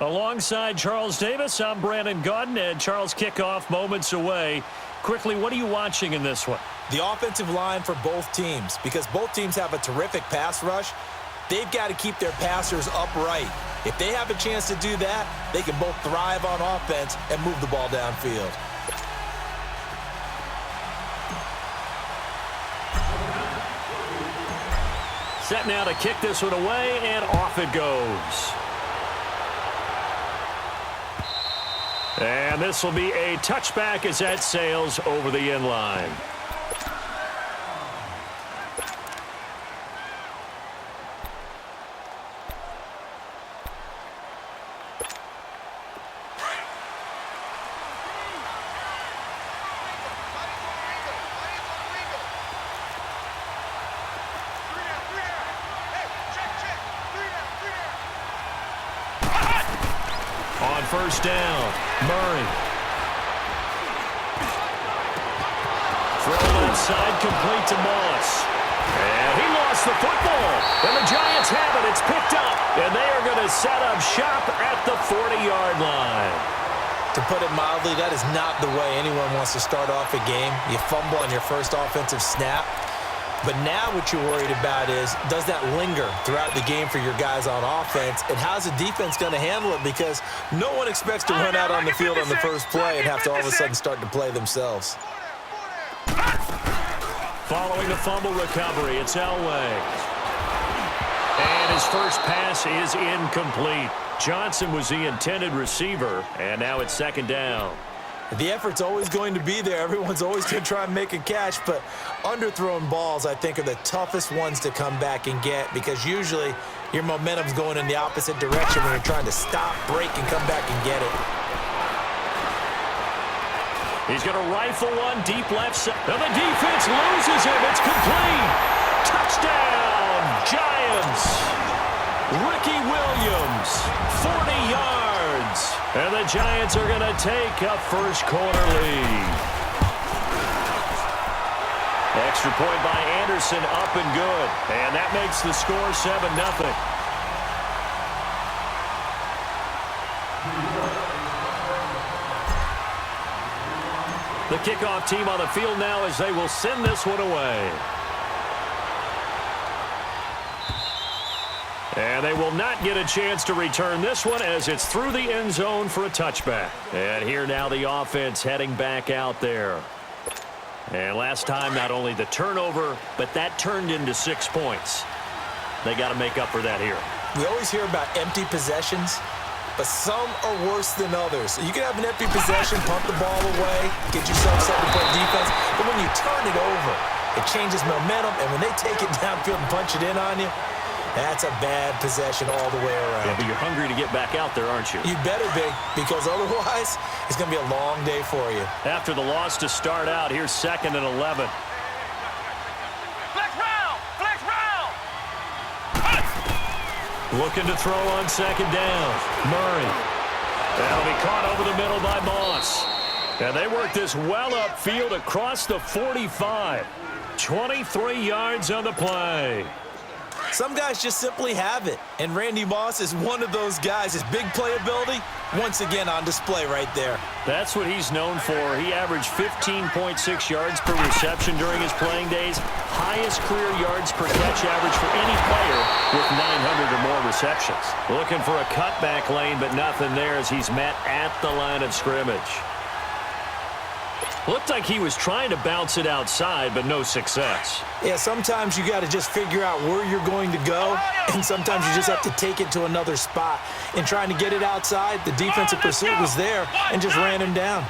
Alongside Charles Davis, I'm Brandon Gaudin, and Charles, kickoff moments away. Quickly, what are you watching in this one? The offensive line for both teams, because both teams have a terrific pass rush. They've got to keep their passers upright. If they have a chance to do that, they can both thrive on offense and move the ball downfield. Set now to kick this one away, and off it goes. And this will be a touchback as that sails over the end line. On first down, Murray. Throw inside, complete to Moss. And he lost the football. And the Giants have it. It's picked up. And they are going to set up shop at the 40-yard line. To put it mildly, that is not the way anyone wants to start off a game. You fumble on your first offensive snap. But now what you're worried about is, does that linger throughout the game for your guys on offense? And how's the defense going to handle it? Because no one expects to run out on the field on the first play and have to all of a sudden start to play themselves. Following the fumble recovery, it's Elway. And his first pass is incomplete. Johnson was the intended receiver, and now it's second down. The effort's always going to be there. Everyone's always going to try and make a catch, but underthrown balls, I think, are the toughest ones to come back and get, because usually your momentum's going in the opposite direction when you're trying to stop, break, and come back and get it. He's going to rifle one deep left side. And the defense loses him. It's complete. Touchdown, Giants. Ricky Williams, 40 yards. And the Giants are going to take a first quarter lead. Extra point by Anderson, up and good. And that makes the score 7-0. The kickoff team on the field now as they will send this one away. And they will not get a chance to return this one as it's through the end zone for a touchback. And here now the offense heading back out there. And last time, not only the turnover, but that turned into 6 points. They got to make up for that here. We always hear about empty possessions, but some are worse than others. You can have an empty possession, pump the ball away, get yourself set to play defense, but when you turn it over, it changes momentum, and when they take it downfield and punch it in on you, that's a bad possession all the way around. Yeah, but you're hungry to get back out there, aren't you? You better be, because otherwise it's going to be a long day for you. After the loss to start out, here's 2nd and 11. Flex round! Flex round! Looking to throw on second down. Murray. That'll be caught over the middle by Moss. And they work this well upfield across the 45. 23 yards on the play. Some guys just simply have it, and Randy Moss is one of those guys. His big playability, once again, on display right there. That's what he's known for. He averaged 15.6 yards per reception during his playing days. Highest career yards per catch average for any player with 900 or more receptions. Looking for a cutback lane, but nothing there as he's met at the line of scrimmage. Looked like he was trying to bounce it outside, but no success. Yeah, sometimes you got to just figure out where you're going to go, and sometimes you just have to take it to another spot. In trying to get it outside, the defensive pursuit was there and just ran him down.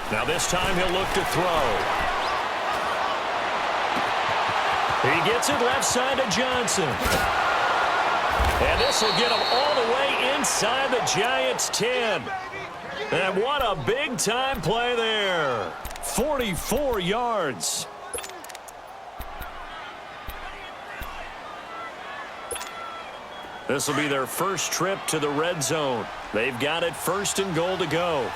Now this time he'll look to throw. He gets it left side to Johnson. And this will get him all the way inside the Giants' 10. And what a big-time play there. 44 yards. This will be their first trip to the red zone. They've got it 1st and goal to go.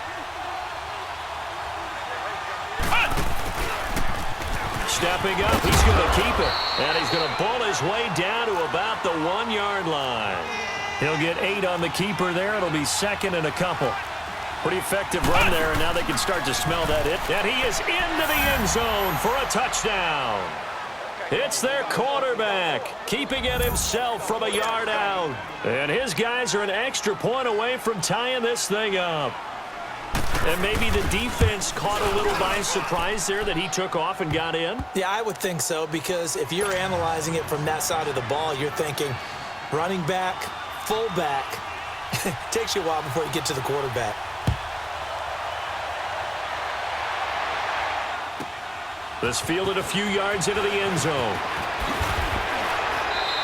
Stepping up, he's going to keep it. And he's going to bull his way down to about the 1-yard line. He'll get 8 on the keeper there. It'll be second and a couple. Pretty effective run there, and now they can start to smell that it. And he is into the end zone for a touchdown. It's their quarterback, keeping it himself from a yard out. And his guys are an extra point away from tying this thing up. And maybe the defense caught a little by surprise there that he took off and got in? Yeah, I would think so, because if you're analyzing it from that side of the ball, you're thinking running back, fullback. Takes you a while before you get to the quarterback. This fielded a few yards into the end zone.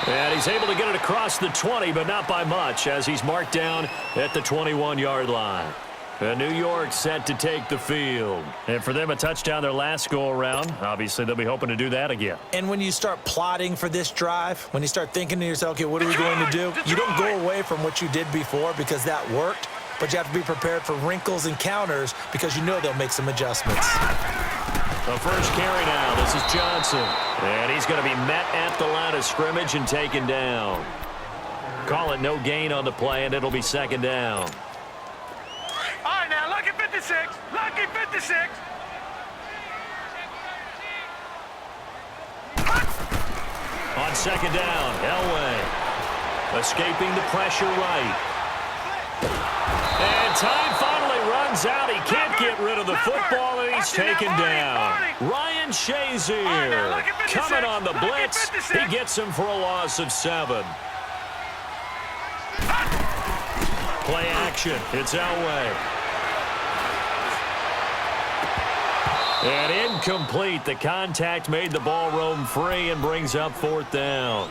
And he's able to get it across the 20, but not by much, as he's marked down at the 21-yard line. And New York set to take the field. And for them, a touchdown their last go-around. Obviously, they'll be hoping to do that again. And when you start plotting for this drive, when you start thinking to yourself, okay, what are we going to do? You don't go away from what you did before because that worked, but you have to be prepared for wrinkles and counters because you know they'll make some adjustments. The first carry now. This is Johnson. And he's going to be met at the line of scrimmage and taken down. Call it no gain on the play, and it'll be second down. All right, now, lucky 56. Lucky 56. On second down, Elway. Escaping the pressure right. And time finally runs out. He can't get rid of the football, and he's taken down. Ryan Shazier coming on the blitz. He gets him for a loss of 7. Play action. It's Elway. And incomplete. The contact made the ball roam free and brings up fourth down.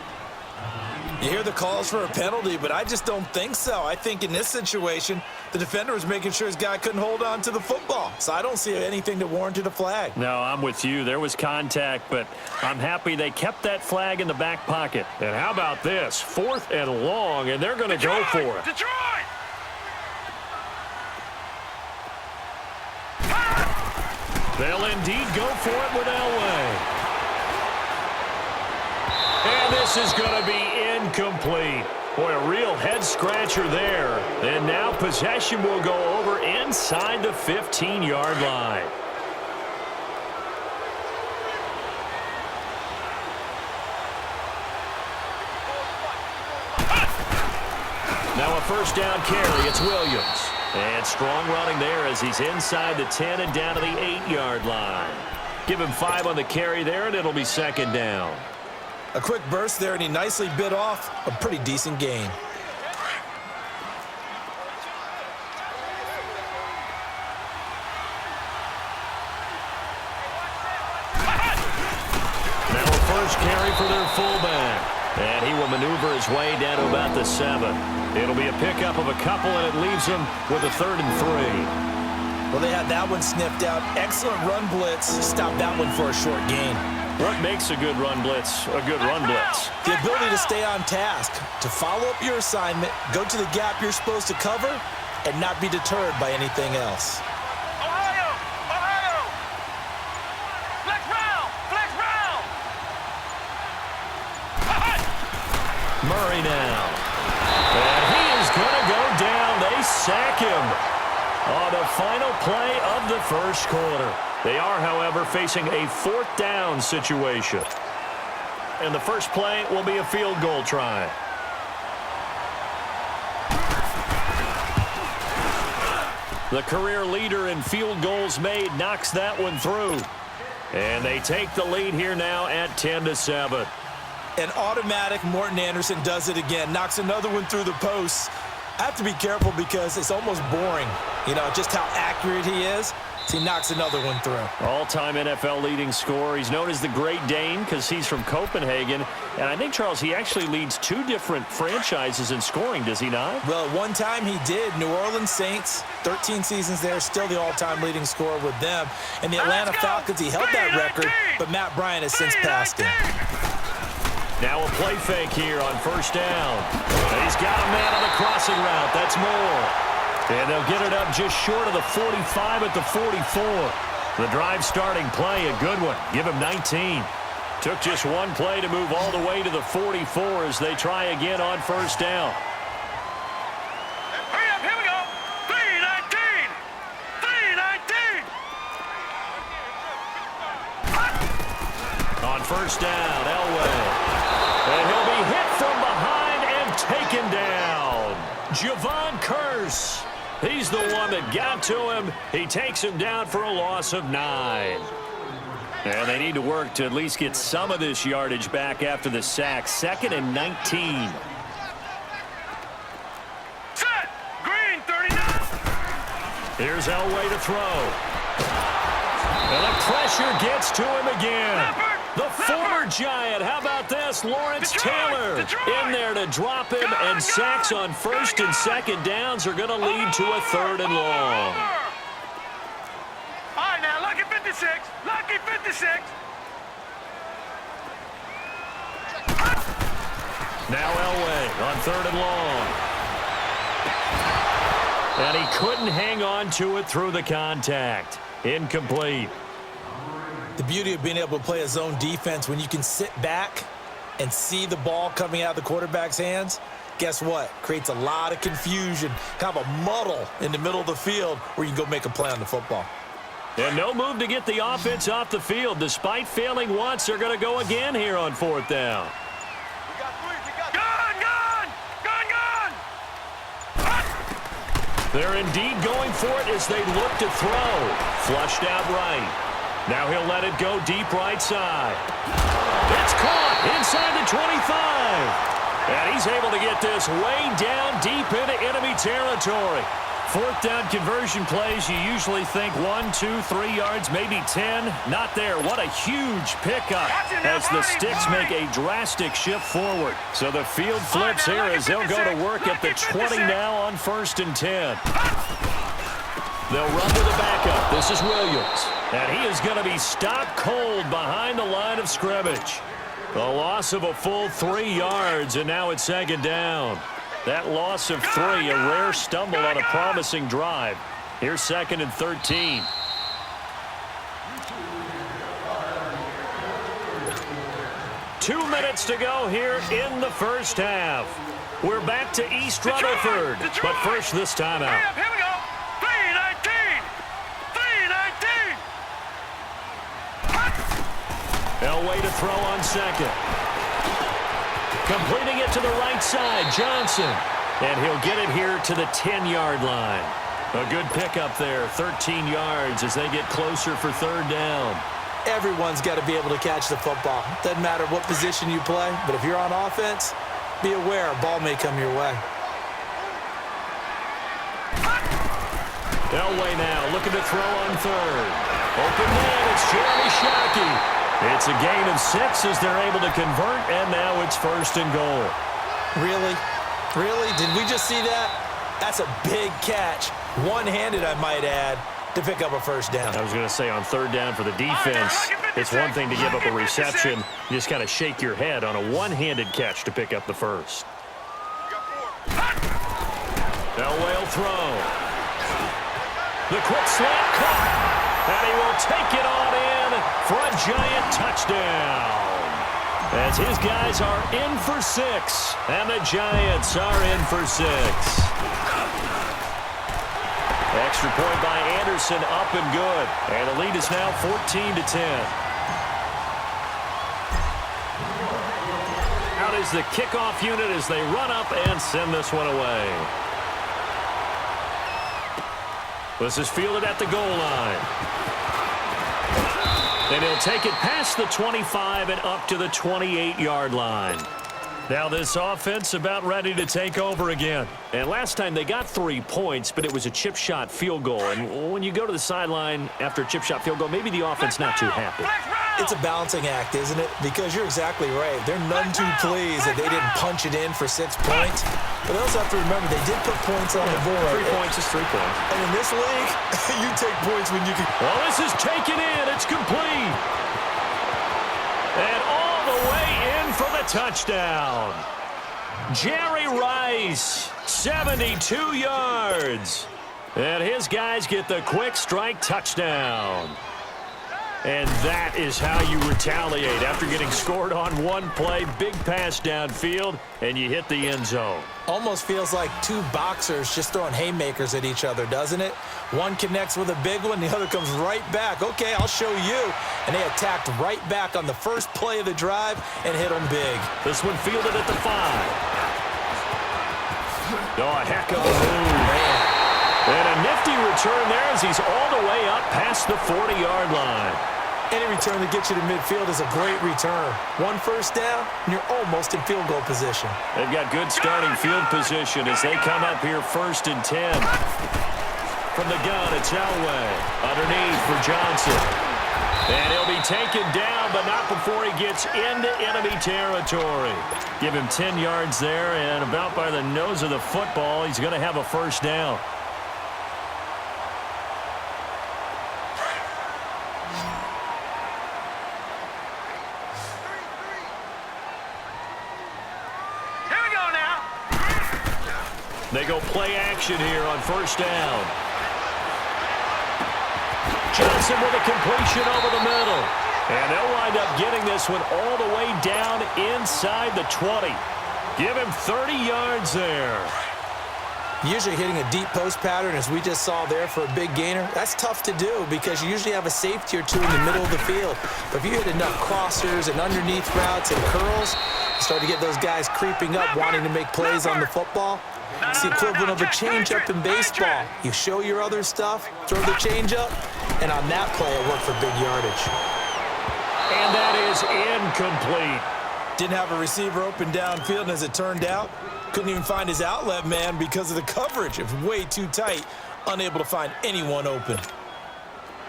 You hear the calls for a penalty, but I just don't think so. I think in this situation, the defender was making sure his guy couldn't hold on to the football. So I don't see anything that warranted a flag. No, I'm with you. There was contact, but I'm happy they kept that flag in the back pocket. And how about this? 4th and long, and they're going to go for it. Detroit! They'll indeed go for it with Elway. And this is going to be incomplete. Boy, a real head-scratcher there. And now possession will go over inside the 15-yard line. Now a first down carry. It's Williams. And strong running there as he's inside the 10 and down to the 8-yard line. Give him 5 on the carry there, and it'll be second down. A quick burst there, and he nicely bit off a pretty decent gain. Now a first carry for their fullback. And he will maneuver his way down to about the 7. It'll be a pickup of a couple, and it leaves him with a 3rd and 3. Well, they had that one sniffed out. Excellent run blitz. Stop that one for a short gain. What makes a good run blitz a good run blitz? The ability to stay on task, to follow up your assignment, go to the gap you're supposed to cover, and not be deterred by anything else. Ohio! Ohio! Flex round! Flex round! Murray now. And he is going to go down. They sack him on the final play of the first quarter. They are, however, facing a 4th down situation. And the first play will be a field goal try. The career leader in field goals made knocks that one through. And they take the lead here now at 10-7. An automatic Morton Anderson does it again. Knocks another one through the posts. I have to be careful because it's almost boring. You know, just how accurate he is. So he knocks another one through. All-time NFL leading scorer. He's known as the Great Dane because he's from Copenhagen. And I think, Charles, he actually leads 2 different franchises in scoring, does he not? Well, at one time he did. New Orleans Saints, 13 seasons there, still the all-time leading scorer with them. And the Atlanta Falcons, he held that record, but Matt Bryant has since passed him. Now a play fake here on first down. And he's got a man on the crossing route. That's Moore. And they'll get it up just short of the 45 at the 44. The drive starting play, a good one. Give him 19. Took just one play to move all the way to the 44 as they try again on first down. Hurry up, here we go. 3-19. 3-19. On first down, Elway. And he'll be hit from behind and taken down. Javon Curse. He's the one that got to him. He takes him down for a loss of 9. And they need to work to at least get some of this yardage back after the sack. 2nd and 19. Set. Green, 39. Here's Elway to throw. And the pressure gets to him again. The former Giant, how about this? Lawrence Taylor in there to drop him, and sacks on first and second downs are going to lead to a 3rd and long. All right, now, lucky 56. Lucky 56. Now Elway on 3rd and long. And he couldn't hang on to it through the contact. Incomplete. The beauty of being able to play a zone defense when you can sit back and see the ball coming out of the quarterback's hands, guess what? Creates a lot of confusion, kind of a muddle in the middle of the field where you can go make a play on the football. And no move to get the offense off the field. Despite failing once, they're going to go again here on 4th down. They're indeed going for it as they look to throw. Flushed out right. Now he'll let it go deep right side. It's caught inside the 25. And he's able to get this way down deep into enemy territory. 4th down conversion plays, you usually think 1, 2, 3 yards, maybe 10. Not there. What a huge pickup as the Sticks make a drastic shift forward. So the field flips here as they'll go to work at the 20 now on 1st and 10. They'll run to the backup. This is Williams. And he is going to be stopped cold behind the line of scrimmage. A loss of a full 3 yards, and now it's 2nd down. That loss of 3, a rare stumble on a promising drive. Here's 2nd and 13. Two minutes to go here in the first half. We're back to East Rutherford, but first this timeout. Here we go. 3-19. 3-19. Elway to throw on 2nd. Completing it to the right side, Johnson. And he'll get it here to the 10-yard line. A good pickup there, 13 yards as they get closer for 3rd down. Everyone's got to be able to catch the football. Doesn't matter what position you play, but if you're on offense, be aware a ball may come your way. Elway now looking to throw on 3rd. Open man, it's Jeremy Shockey. It's a gain of 6 as they're able to convert, and now it's 1st and goal. Really? Really? Did we just see that? That's a big catch. One-handed, I might add, to pick up a 1st down. I was going to say on 3rd down for the defense, it's one thing to give up a reception. You just kind of shake your head on a one-handed catch to pick up the 1st. Elway will throw. The quick slant caught. And he will take it on in for a Giant touchdown. As his guys are in for 6. And the Giants are in for 6. Extra point by Anderson, up and good. And the lead is now 14-10. Out is the kickoff unit as they run up and send this one away. This is fielded at the goal line. And he'll take it past the 25 and up to the 28-yard line. Now this offense about ready to take over again. And last time they got 3 points, but it was a chip shot field goal. And when you go to the sideline after a chip shot field goal, maybe the offense not too happy. It's a balancing act, isn't it? Because you're exactly right. They're none too pleased that they didn't punch it in for 6 points. But they also have to remember they did put points on the board. 3 points is 3 points. And in this league, you take points when you can. Well, this is taken in. It's complete. And all the way in for the touchdown. Jerry Rice, 72 yards. And his guys get the quick strike touchdown. And that is how you retaliate after getting scored on one play, big pass downfield, and you hit the end zone. Almost feels like two boxers just throwing haymakers at each other, doesn't it? One connects with a big one, the other comes right back. Okay, I'll show you. And they attacked right back on the first play of the drive and hit them big. This one fielded at the 5. Oh, a heck of a move. Man. And a nifty return there as he's all the way up past the 40-yard line. Any return that gets you to midfield is a great return. One first down, and you're almost in field goal position. They've got good starting field position as they come up here 1st and 10. From the gun, it's Elway. Underneath for Johnson. And he'll be taken down, but not before he gets into enemy territory. Give him 10 yards there, and about by the nose of the football, he's going to have a first down. They go play action here on 1st down. Johnson with a completion over the middle. And they'll wind up getting this one all the way down inside the 20. Give him 30 yards there. Usually hitting a deep post pattern, as we just saw there for a big gainer, that's tough to do because you usually have a safety or two in the middle of the field. But if you hit enough crossers and underneath routes and curls, you start to get those guys creeping up, wanting to make plays on the football. It's the equivalent of a changeup in baseball. You show your other stuff, throw the changeup, and on that play, it worked for big yardage. And that is incomplete. Didn't have a receiver open downfield, and as it turned out, couldn't even find his outlet man because of the coverage. It was way too tight, unable to find anyone open.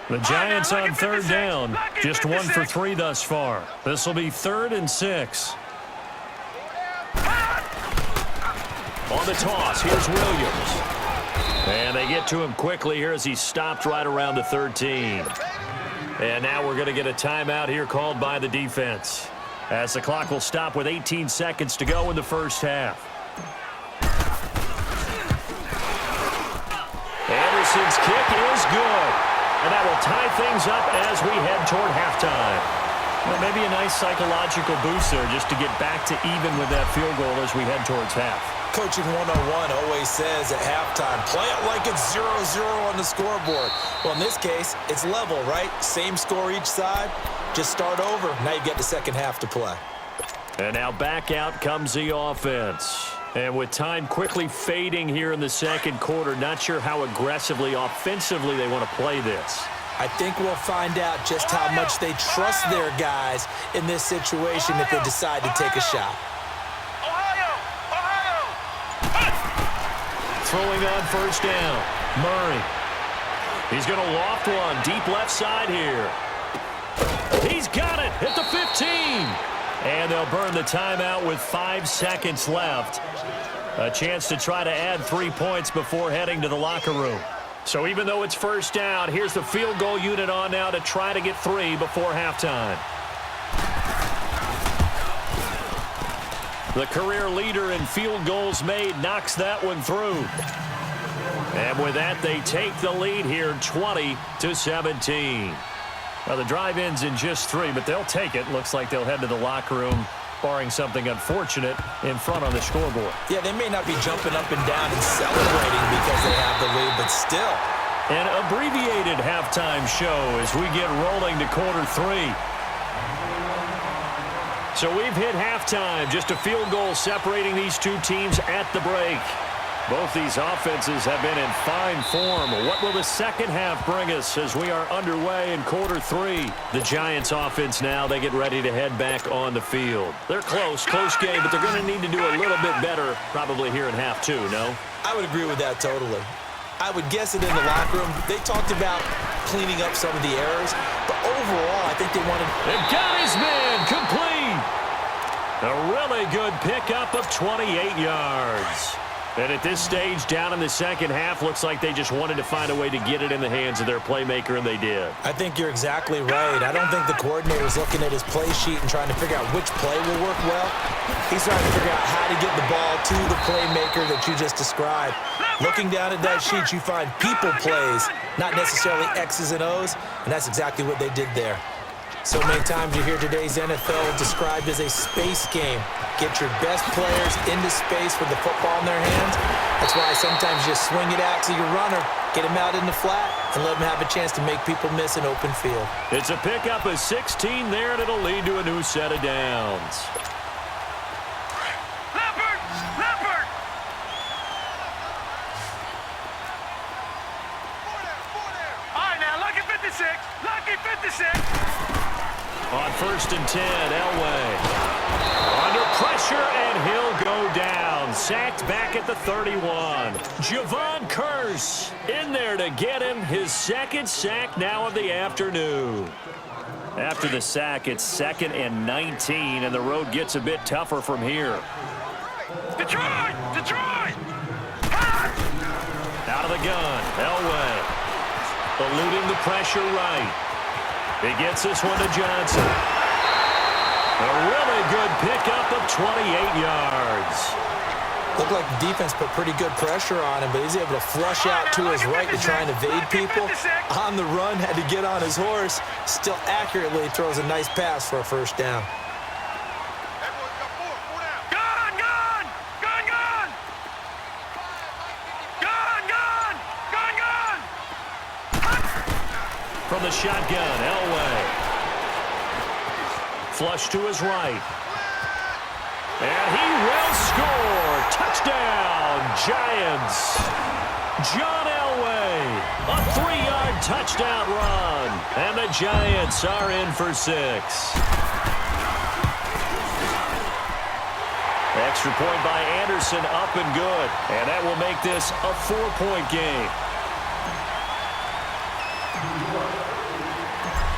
The Giants on 3rd down, just 1 for 3 thus far. This will be 3rd and 6. On the toss, here's Williams. And they get to him quickly here as he's stopped right around the 13. And now we're going to get a timeout here called by the defense, as the clock will stop with 18 seconds to go in the first half. Anderson's kick is good. And that will tie things up as we head toward halftime. Well, maybe a nice psychological boost there just to get back to even with that field goal as we head towards half. Coaching 101 always says at halftime, play it like it's 0-0 on the scoreboard. Well, in this case, it's level, right? Same score each side. Just start over. Now you get the second half to play. And now back out comes the offense. And with time quickly fading here in the second quarter, not sure how aggressively, offensively they want to play this. I think we'll find out just how much they trust their guys in this situation if they decide to take a shot. Throwing on 1st down, Murray. He's going to loft one deep left side here. He's got it at the 15. And they'll burn the timeout with 5 seconds left. A chance to try to add 3 points before heading to the locker room. So even though it's 1st down, here's the field goal unit on now to try to get 3 before halftime. The career leader in field goals made knocks that one through. And with that, they take the lead here 20-17. Well, the drive ends in just 3, but they'll take it. Looks like they'll head to the locker room, barring something unfortunate in front on the scoreboard. Yeah, they may not be jumping up and down and celebrating because they have the lead, but still. An abbreviated halftime show as we get rolling to quarter 3. So we've hit halftime, just a field goal separating these two teams at the break. Both these offenses have been in fine form. What will the second half bring us as we are underway in quarter 3? The Giants offense now, they get ready to head back on the field. They're close game, but they're going to need to do a little bit better probably here in half 2, no? I would agree with that totally. I would guess it in the locker room. They talked about cleaning up some of the errors, but overall, I think they wanted... They've got his man complete. A really good pickup of 28 yards. And at this stage, down in the second half, looks like they just wanted to find a way to get it in the hands of their playmaker, and they did. I think you're exactly right. I don't think the coordinator's looking at his play sheet and trying to figure out which play will work well. He's trying to figure out how to get the ball to the playmaker that you just described. Looking down at that sheet, you find people plays, not necessarily X's and O's, and that's exactly what they did there. So many times you hear today's NFL described as a space game. Get your best players into space with the football in their hands. That's why sometimes you just swing it out to your runner, get him out in the flat, and let him have a chance to make people miss an open field. It's a pickup of 16 there, and it'll lead to a new set of downs. Leopard! All right, now, lucky 56. Lucky 56. On 1st and 10, Elway. Under pressure, and he'll go down. Sacked back at the 31. Javon Curse in there to get him his second sack now of the afternoon. After the sack, it's 2nd and 19, and the road gets a bit tougher from here. Detroit! Out of the gun, Elway. Eluding the pressure right. He gets this one to Johnson. A really good pickup of 28 yards. Looked like the defense put pretty good pressure on him, but he's able to flush out to his right to try and evade people. On the run, had to get on his horse. Still accurately throws a nice pass for a first down. From the shotgun, Elway. Flush to his right. And he will score. Touchdown, Giants. John Elway, a 3-yard touchdown run. And the Giants are in for 6. Extra point by Anderson, up and good. And that will make this a 4-point game.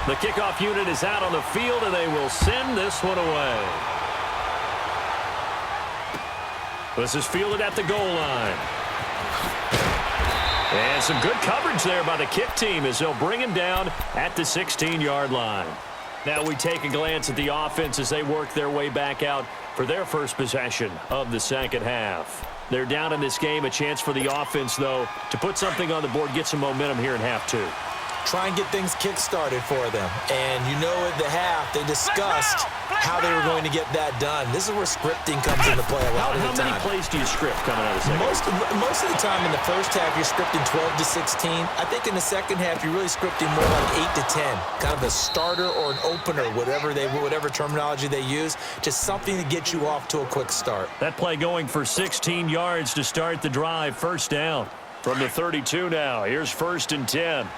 The kickoff unit is out on the field, and they will send this one away. This is fielded at the goal line. And some good coverage there by the kick team as they'll bring him down at the 16-yard line. Now we take a glance at the offense as they work their way back out for their first possession of the second half. They're down in this game. A chance for the offense, though, to put something on the board, get some momentum here in half 2. Try and get things kick-started for them. And you know at the half, they discussed how they were going to get that done. This is where scripting comes into play a lot of the time. How many plays do you script coming out of the second? Most of the time in the first half, you're scripting 12 to 16. I think in the second half, you're really scripting more like 8 to 10. Kind of a starter or an opener, whatever terminology they use. Just something to get you off to a quick start. That play going for 16 yards to start the drive. First down from the 32 now. Here's 1st and 10.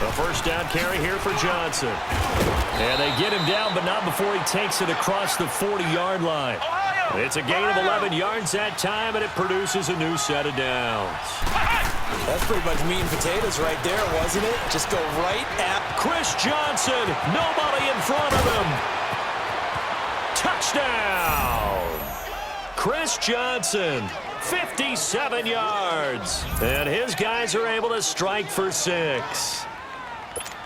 A first down carry here for Johnson. And they get him down, but not before he takes it across the 40-yard line. It's a gain of 11 yards that time, and it produces a new set of downs. That's pretty much meat and potatoes right there, wasn't it? Just go right at Chris Johnson. Nobody in front of him. Touchdown. Chris Johnson. 57 yards. And his guys are able to strike for 6.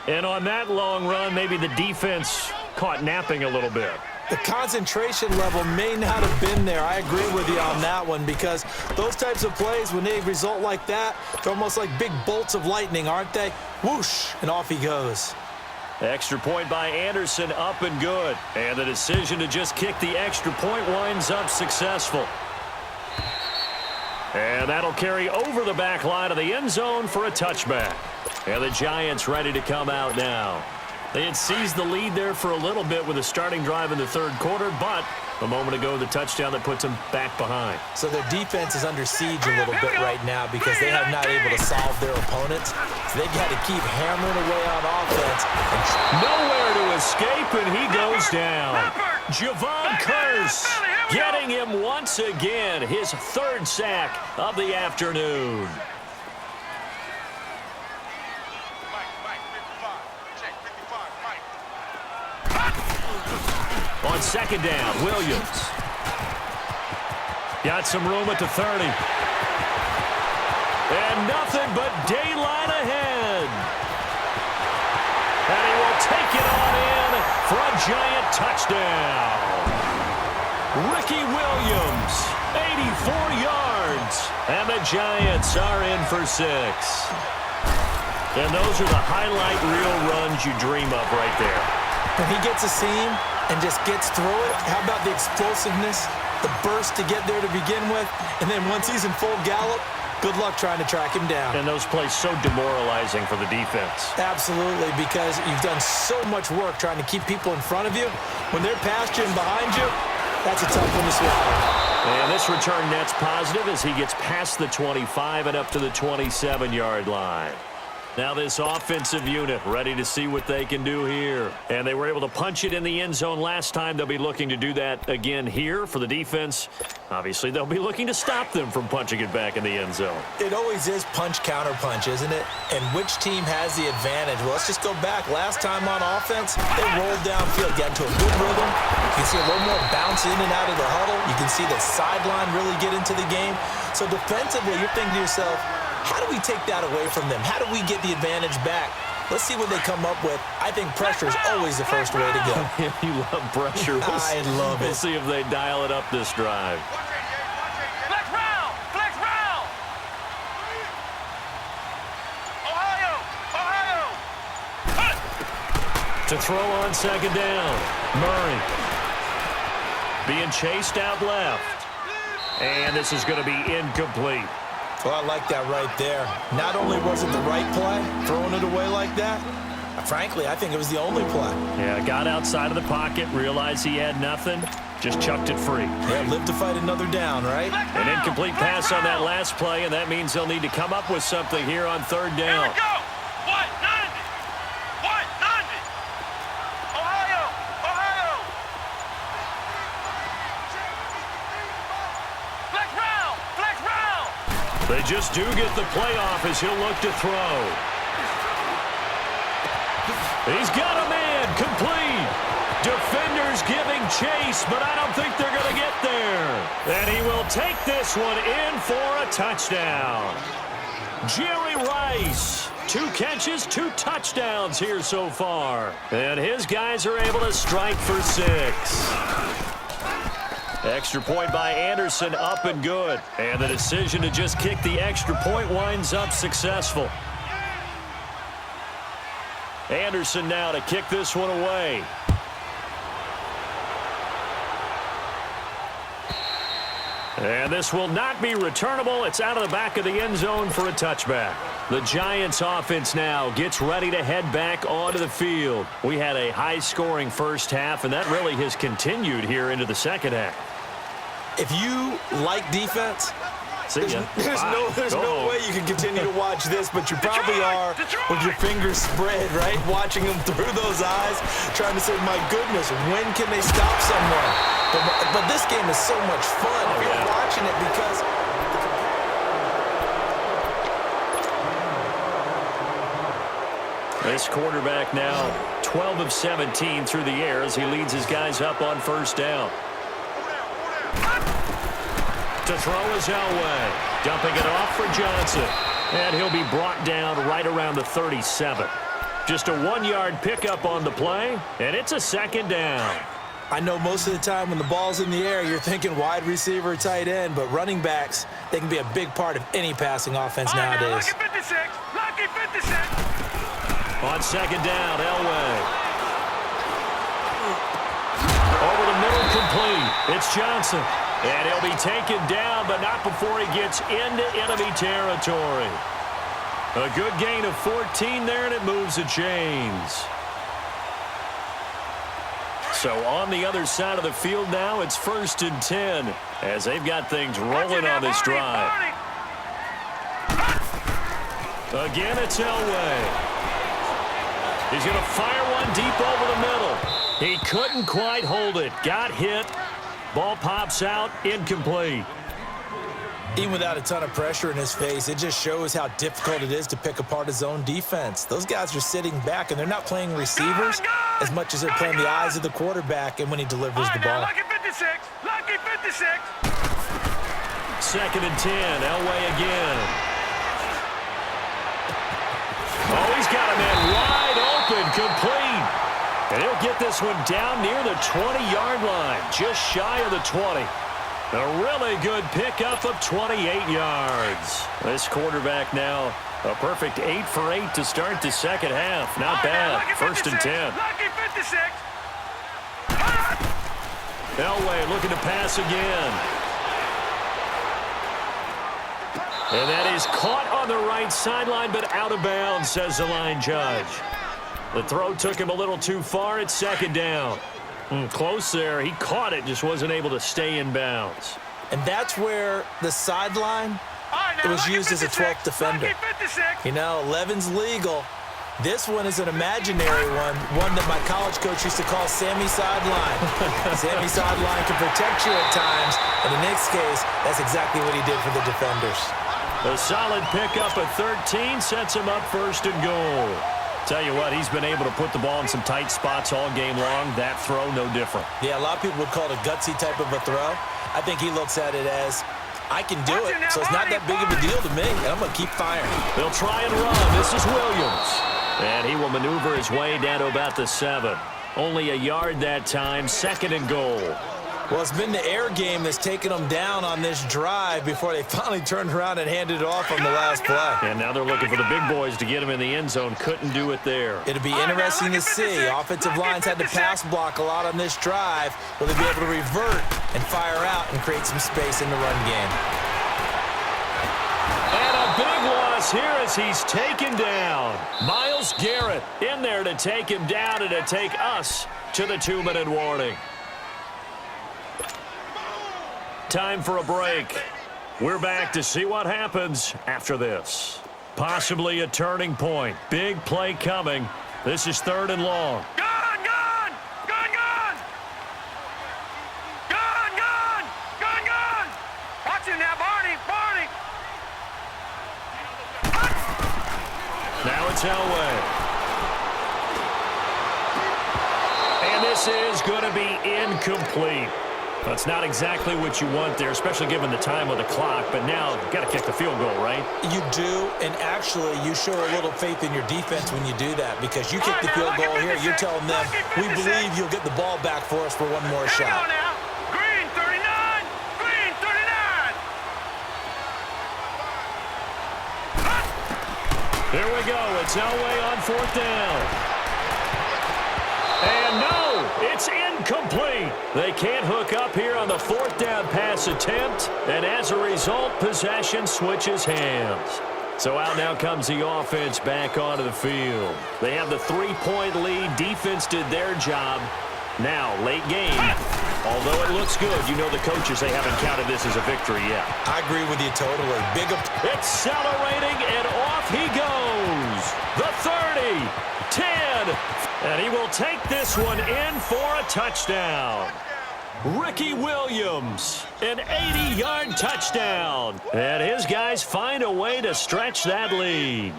And on that long run, maybe the defense caught napping a little bit. The concentration level may not have been there. I agree with you on that one because those types of plays, when they result like that, they're almost like big bolts of lightning, aren't they? Whoosh, and off he goes. Extra point by Anderson, up and good. And the decision to just kick the extra point winds up successful. And that'll carry over the back line of the end zone for a touchback. And the Giants ready to come out now. They had seized the lead there for a little bit with a starting drive in the third quarter, but a moment ago, the touchdown that puts them back behind. So their defense is under siege a little bit right now because they have not able to solve their opponents. So they've got to keep hammering away on offense. Nowhere to escape, and he goes down. Javon Curse getting him once again, his 3rd sack of the afternoon. on second down. Williams. Got some room at the 30. And nothing but daylight ahead. And he will take it on in for a giant touchdown. Ricky Williams, 84 yards. And the Giants are in for 6. And those are the highlight reel runs you dream of right there. When he gets a seam and just gets through it, how about the explosiveness, the burst to get there to begin with, and then once he's in full gallop, good luck trying to track him down. And those plays so demoralizing for the defense. Absolutely, because you've done so much work trying to keep people in front of you. When they're past you and behind you, that's a tough one to swallow. And this return net's positive as he gets past the 25 and up to the 27-yard line. Now this offensive unit ready to see what they can do here. And they were able to punch it in the end zone last time. They'll be looking to do that again here for the defense. Obviously, they'll be looking to stop them from punching it back in the end zone. It always is punch-counter-punch, isn't it? And which team has the advantage? Well, let's just go back. Last time on offense, they rolled downfield, got into a good rhythm. You can see a little more bounce in and out of the huddle. You can see the sideline really get into the game. So defensively, you're thinking to yourself, how do we take that away from them? How do we get the advantage back? Let's see what they come up with. I think pressure is always the first way to go. You love pressure. I love it. We'll see if they dial it up this drive. Flex round! Flex round! Ohio! Ohio! To throw on second down. Murray. Being chased out left. And this is going to be incomplete. Well, I like that right there. Not only was it the right play, throwing it away like that, frankly, I think it was the only play. Yeah, got outside of the pocket, realized he had nothing, just chucked it free. Yeah, live to fight another down, right? An incomplete pass on that last play, and that means they'll need to come up with something here on third Here down. we go! 190! 190! Ohio! Ohio! Flex round! Flex round! They just do get the playoff as he'll look to throw. He's got a man, complete. Defenders giving chase, but I don't think they're going to get there. And he will take this one in for a touchdown. Jerry Rice, 2 catches, 2 touchdowns here so far. And his guys are able to strike for 6. Extra point by Anderson, up and good. And the decision to just kick the extra point winds up successful. Anderson now to kick this one away. And this will not be returnable. It's out of the back of the end zone for a touchback. The Giants offense now gets ready to head back onto the field. We had a high-scoring first half, and that really has continued here into the second half. If you like defense, there's no way you can continue to watch this, but you probably are with your fingers spread, right? Watching them through those eyes, trying to say, my goodness, when can they stop someone? But this game is so much fun if you're watching it because... This quarterback now 12 of 17 through the air as he leads his guys up on first down. To throw is Elway. Dumping it off for Johnson. And he'll be brought down right around the 37. Just a 1-yard pickup on the play, and it's a second down. I know most of the time when the ball's in the air, you're thinking wide receiver, tight end, but running backs, they can be a big part of any passing offense nowadays. Lucky 56! Lucky 56! On second down, Elway. Over the middle, complete. It's Johnson. And he'll be taken down, but not before he gets into enemy territory. A good gain of 14 there, and it moves the chains. So on the other side of the field now, it's 1st and 10 as they've got things rolling on this drive. Again, it's Elway. He's going to fire one deep over the middle. He couldn't quite hold it. Got hit. Ball pops out, incomplete. Even without a ton of pressure in his face, it just shows how difficult it is to pick apart his own defense. Those guys are sitting back, and they're not playing receivers as much as they're playing the eyes of the quarterback and when he delivers the ball. Lucky 56. Lucky 56. 2nd and 10. Elway again. Oh, he's got a man wide open, complete. And he'll get this one down near the 20-yard line, just shy of the 20. A really good pickup of 28 yards. This quarterback now a perfect 8 for 8 to start the second half. Not bad. 1st and 10. Lucky 56. Elway looking to pass again. And that is caught on the right sideline, but out of bounds, says the line judge. The throw took him a little too far. It's 2nd down. Close there. He caught it, just wasn't able to stay in bounds. And that's where the sideline, it was used as a 12th defender. You know, 11's legal. This one is an imaginary one that my college coach used to call Sammy Sideline. Sammy Sideline can protect you at times, and in this case, that's exactly what he did for the defenders. A solid pickup of 13 sets him up 1st and goal. Tell you what, he's been able to put the ball in some tight spots all game long. That throw, no different. Yeah, a lot of people would call it a gutsy type of a throw. I think he looks at it as, I can do it, so it's not that big of a deal to me, and I'm going to keep firing. They'll try and run. This is Williams. And he will maneuver his way down to about the 7. Only a yard that time, 2nd and goal. Well, it's been the air game that's taken them down on this drive before they finally turned around and handed it off on the last play. And now they're looking for the big boys to get him in the end zone. Couldn't do it there. It'll be interesting to see. Offensive lines had to pass block a lot on this drive. Will they be able to revert and fire out and create some space in the run game? And a big loss here as he's taken down. Myles Garrett in there to take him down and to take us to the 2-minute warning. Time for a break. We're back to see what happens after this. Possibly a turning point. Big play coming. This is 3rd and long. Gone, gone! Gone, gone! Gone, gone! Gone, gone! Watch him now, Barney! Barney! Now it's Elway. And this is going to be incomplete. That's not exactly what you want there, especially given the time of the clock. But now you've got to kick the field goal, right? You do, and actually you show a little faith in your defense when you do that, because you kick the field goal here, you're telling them, we believe you'll get the ball back for us for one more shot. Green 39! Green 39! Here we go. It's Elway on 4th down. And no, it's incomplete. They can't hook up here on the 4th down pass attempt, and as a result, possession switches hands. So out now comes the offense back onto the field. They have the 3-point lead. Defense did their job. Now, late game. Although it looks good, you know the coaches, they haven't counted this as a victory yet. I agree with you totally. Accelerating, and off he goes. The 30, 10, and he will take this one in for a touchdown. Ricky Williams, an 80-yard touchdown. And his guys find a way to stretch that lead.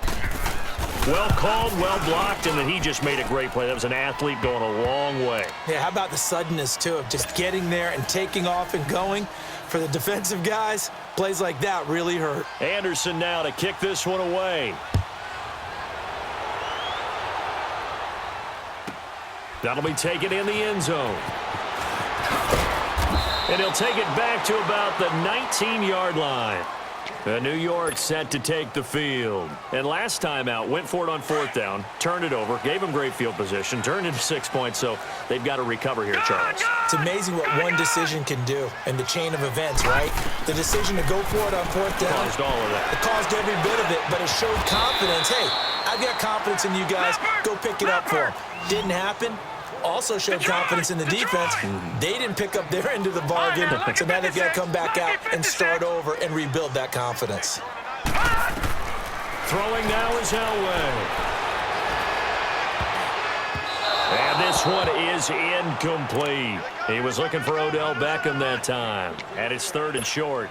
Well called, well blocked, and then he just made a great play. That was an athlete going a long way. Yeah, how about the suddenness, too, of just getting there and taking off and going? For the defensive guys, plays like that really hurt. Anderson now to kick this one away. That'll be taken in the end zone. And he'll take it back to about the 19-yard line. New York set to take the field. And last time out, went for it on 4th down, turned it over, gave him great field position, turned into 6 points, so they've got to recover here, Charles. It's amazing what one decision can do in the chain of events, right? The decision to go for it on 4th down. Caused all of that. It caused every bit of it, but it showed confidence. Hey, I've got confidence in you guys. Go pick it up for them. Didn't happen. Also showed confidence in the defense. They didn't pick up their end of the bargain, so now they've got to come back out and start over and rebuild that confidence. Throwing now is Elway. And this one is incomplete. He was looking for Odell Beckham that time. And it's 3rd and short.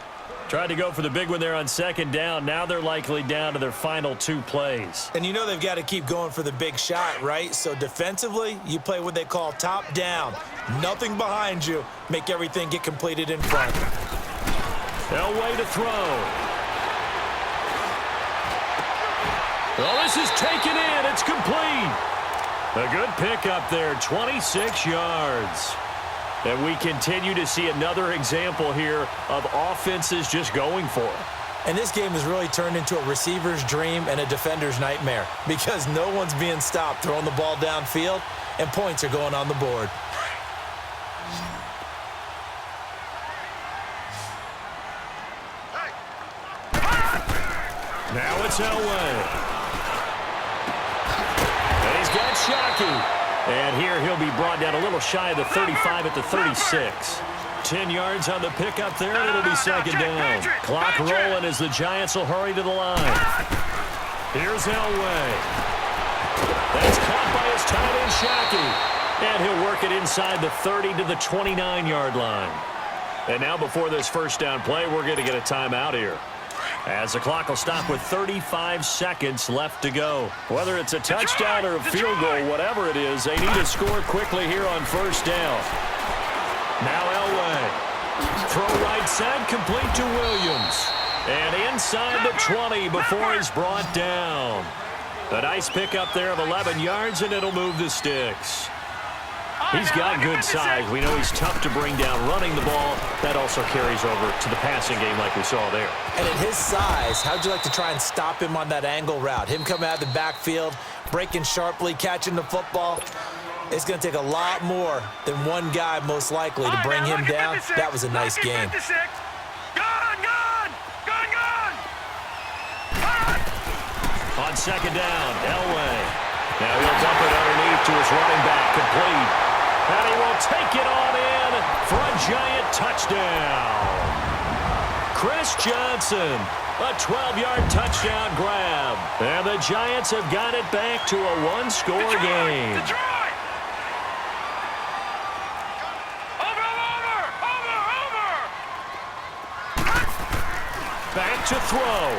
Tried to go for the big one there on second down. Now they're likely down to their final 2 plays. And you know they've got to keep going for the big shot, right? So defensively, you play what they call top down. Nothing behind you. Make everything get completed in front. Elway to throw. Well, this is taken in. It's complete. A good pickup there, 26 yards. And we continue to see another example here of offenses just going for it. And this game has really turned into a receiver's dream and a defender's nightmare because no one's being stopped throwing the ball downfield, and points are going on the board. Now it's Elway. And he's got Shockey. And here he'll be brought down a little shy of the 35 at the 36. 10 yards on the pickup there, and it'll be second down. Clock rolling as the Giants will hurry to the line. Here's Elway. That's caught by his tight end, Shockey. And he'll work it inside the 30 to the 29-yard line. And now before this first down play, we're going to get a timeout here, as the clock will stop with 35 seconds left to go. Whether it's a touchdown or a field goal, whatever it is, they need to score quickly here on first down. Now Elway. Throw right side, complete to Williams. And inside the 20 before he's brought down. A nice pickup there of 11 yards, and it'll move the sticks. He's got good size. We know he's tough to bring down running the ball. That also carries over to the passing game like we saw there. And at his size, how'd you like to try and stop him on that angle route? Him coming out of the backfield, breaking sharply, catching the football. It's going to take a lot more than one guy most likely to bring him down. That was a nice game. On second down, Elway. Now he'll dump it underneath to his running back, complete. And he will take it on in for a Giant touchdown. Chris Johnson, a 12-yard touchdown grab. And the Giants have got it back to a one-score game. Back to throw.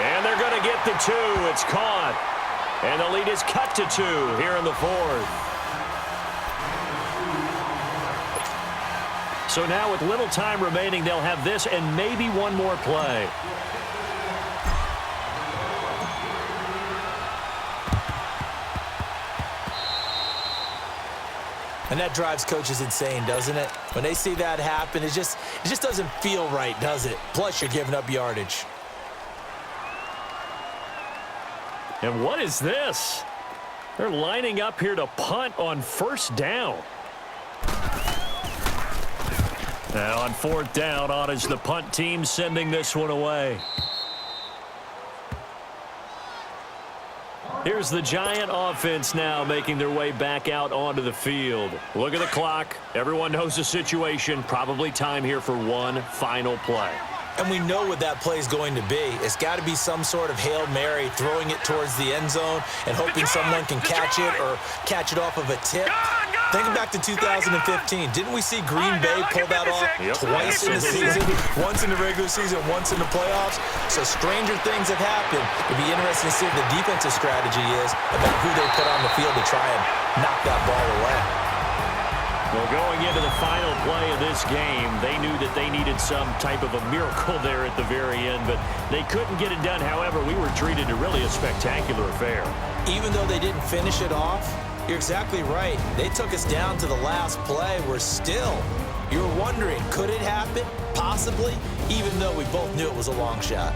And they're going to get the 2. It's caught. And the lead is cut to 2 here in the 4th. So now with little time remaining, they'll have this and maybe one more play. And that drives coaches insane, doesn't it? When they see that happen, it just doesn't feel right, does it? Plus, you're giving up yardage. And what is this? They're lining up here to punt on first down. Now on fourth down, on is the punt team sending this one away. Here's the Giant offense now making their way back out onto the field. Look at the clock. Everyone knows the situation. Probably time here for one final play. And we know what that play is going to be. It's got to be some sort of Hail Mary, throwing it towards the end zone and hoping someone can catch it or catch it off of a tip. Thinking back to 2015, didn't we see Green Bay pull that off twice in the season? Once in the regular season, once in the playoffs. So stranger things have happened. It'd be interesting to see what the defensive strategy is about who they put on the field to try and knock that ball away. Well, going into the final play of this game, they knew that they needed some type of a miracle there at the very end, but they couldn't get it done. However, we were treated to really a spectacular affair. Even though they didn't finish it off, you're exactly right. They took us down to the last play. We're still, you're wondering, could it happen? Possibly, even though we both knew it was a long shot.